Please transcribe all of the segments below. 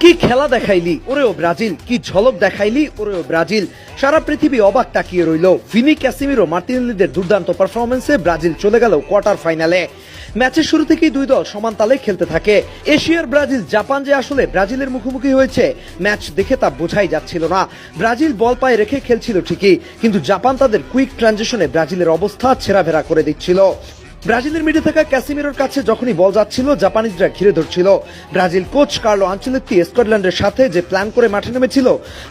কি খেলা দেখাইলি ওরেও ব্রাজিল, কি ঝলক দেখাইলি ওরেও ব্রাজিল। সারা পৃথিবী অবাক তাকিয়ে রইল। ভিনি, ক্যাসিমিরো, মার্টিনেলিদের দুর্দান্ত পারফরমেন্সে ব্রাজিল চলে গেল কোয়ার্টার ফাইনালে। ম্যাচের শুরু থেকেই দুই দল সমান তালে খেলতে থাকে। এশিয়ার ব্রাজিল জাপান যে আসলে ব্রাজিলের মুখোমুখি হয়েছে ম্যাচ দেখে তা বোঝাই যাচ্ছিল না। ব্রাজিল বল পায়ে রেখে খেলছিল ঠিকই, কিন্তু জাপান তাদের কুইক ট্রানজিশনে ব্রাজিলের অবস্থা ছেঁড়াভেড়া করে দিচ্ছিল। ব্রাজিলের মিডে থাকা ক্যাসিমিরোর কাছে যখনই বল যাচ্ছিল জাপানিজরা ঘিরে ধরছিল। ব্রাজিল কোচ কার্লো আনচেলত্তি স্কটল্যান্ডের সাথে যে প্ল্যান করে মাঠে নেমেছিল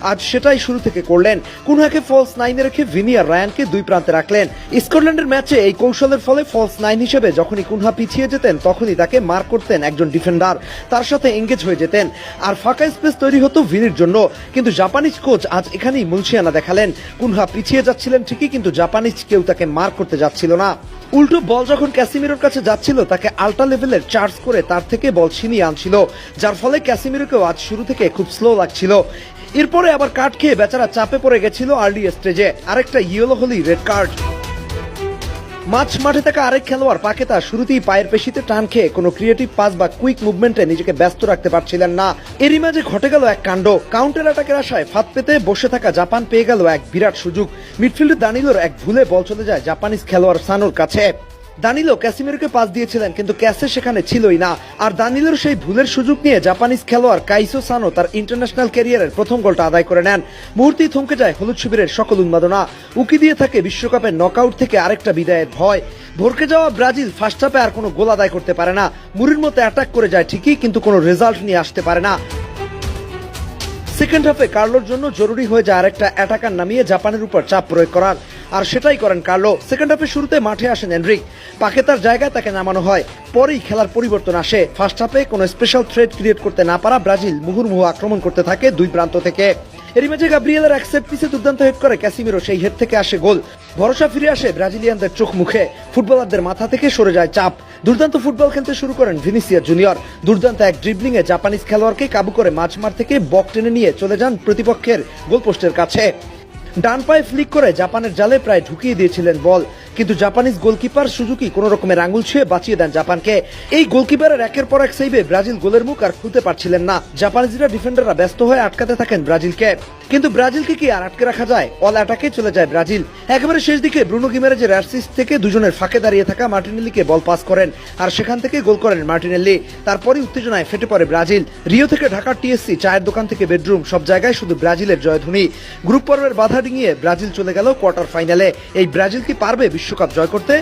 আজ সেটাই শুরু থেকে করলেন। কুনহাকে ফলস নাইনে রেখে ভিনি আর রায়ানকে দুই প্রান্তে রাখলেন। স্কটল্যান্ডের ম্যাচে এই কৌশলের ফলে ফলস নাইন হিসেবে যখনই কুনহা পিছিয়ে যেতেন তখনই তাকে মার করতেন একজন ডিফেন্ডার, তার সাথে এঙ্গেজ হয়ে যেতেন আর ফাঁকা স্পেস তৈরি হতো ভিনির জন্য। কিন্তু জাপানিজ কোচ আজ এখানেই মুলসিয়ানা দেখালেন। কুনহা পিছিয়ে যাচ্ছিলেন ঠিকই, কিন্তু জাপানিজ কেউ তাকে মার করতে যাচ্ছিল না। উল্টো বল যখন ক্যাসিমিরোর কাছে যাচ্ছিল তাকে আল্ট্রা লেভেলের চার্জ করে তার থেকে বল ছিনিয়ে আনছিল, যার ফলে ক্যাসিমিরোকেও আজ শুরু থেকে খুব স্লো লাগছিল। এরপরে আবার কার্ড খেয়ে বেচারা চাপে পড়ে গেছিল আর্লি স্টেজে, আরেকটা ইয়েলো হলেই রেড কার্ড। মাঠে থাকা আরেক খেলোয়াড় পাকেতা শুরুতেই পায়ের পেশিতে টান খেয়ে কোনো ক্রিয়েটিভ পাস বা কুইক মুভমেন্টে নিজেকে ব্যস্ত রাখতে পারছিলেন না। এরই মাঝে ঘটে গেল এক কাণ্ড। কাউন্টার অ্যাটাকের আশায় ফাঁদ পেতে বসে থাকা জাপান পেয়ে গেল এক বিরাট সুযোগ। মিডফিল্ডে দানিলোর এক ভুলে বল চলে যায় জাপানিজ খেলোয়াড় সানোর কাছে। দানিলো ক্যাসিমিরোকে পাস দিয়েছিলেন, কিন্তু ক্যাসে সেখানে ছিলই না। আর দানিলোর সেই ভুলের সুযোগ নিয়ে জাপানিজ খেলোয়াড় কাইসো সানো তার ইন্টারন্যাশনাল ক্যারিয়ারের প্রথম গোলটা আদায় করে নেন। মুহূর্তেই থমকে যায় হলুদ শিবিরের সকল উন্মাদনা। উকি দিয়ে থাকে বিশ্বকাপের নকআউট থেকে আরেকটা বিদায়ের ভয়। ভরকে যাওয়া ব্রাজিল ফার্স্ট হাফে আর কোনো গোল আদায় করতে পারে না। মুরির মতো অ্যাটাক করে যায় ঠিকই, কিন্তু কোনো রেজাল্ট নিয়ে আসতে পারে না। সেকেন্ড হাফে কার্লোর জন্য জরুরি হয়ে যায় আরেকটা অ্যাটাকার নামিয়ে জাপানের উপর চাপ প্রয়োগ করার, আর সেটাই করেন কার্লো। সেকেন্ড হাফে শুরুতে মাঠে আসেন এনরিক, পাকেতার জায়গায় তাকে নামানো হয়। পরেই খেলার পরিবর্তন আসে। ফার্স্ট হাফে কোনো স্পেশাল থ্রেট ক্রিয়েট করতে না পারা ব্রাজিল মুহুর্মুহু আক্রমণ করতে থাকে দুই প্রান্ত থেকে। এরই মাঝে গাব্রিয়েলের এক সেট পিসে দুর্দান্ত হেড করে ক্যাসিমিরো, সেই হেড থেকে আসে গোল। ভরসা ফিরে আসে ব্রাজিলিয়ানদের চোখ মুখে। ফুটবলারদের মাথা থেকে সরে যায় চাপ। দুর্দান্ত ফুটবল খেলতে শুরু করেন ভিনিসিয়াস জুনিয়র। দুর্দান্ত এক ড্রিবলিং এ জাপানিজ খেলোয়াড়কে কাবু করে মাঝমাঠ থেকে বক টেনে নিয়ে চলে যান প্রতিপক্ষের গোলপোস্টের কাছে। ডান পায়ে ফ্লিক করে জাপানের জালে প্রায় ঢুকিয়ে দিয়েছিলেন বল, কিন্তু জাপানিজ গোলকিপার সুজুকি কোন রকমের আঙুল ছুঁয়ে বাঁচিয়ে দেন জাপানকে। এই গোলকিপারের একের পর এক সেভে ব্রাজিল গোলের মুখ আর খুলতে পারছিলেন না। জাপানিজরা ডিফেন্ডাররা ব্যস্ত হয়ে আটকাতে থাকেন ব্রাজিলকে, কিন্তু ব্রাজিলকে কি আর আটকে রাখা যায়? অল অ্যাটাকে চলে যায় ব্রাজিল। একেবারে শেষ দিকে ব্রুনো গিমেরেজের অ্যাসিস্ট থেকে দুজনের ফাঁকে দাঁড়িয়ে থাকা মার্টিনেলিকে বল পাস করেন, আর সেখান থেকে গোল করেন মার্টিনেলি। তারপরই উত্তেজনায় ফেটে পড়ে ব্রাজিল। রিও থেকে ঢাকার টিএসসি, চায়ের দোকান থেকে বেডরুম, সব জায়গায় শুধু ব্রাজিলের জয়ধ্বনি। গ্রুপ পর্বের বাধা ডিঙিয়ে ব্রাজিল চলে গেল কোয়ার্টার ফাইনালে। এই ব্রাজিল কি পারবে বিশ্বকাপ জয় করতে?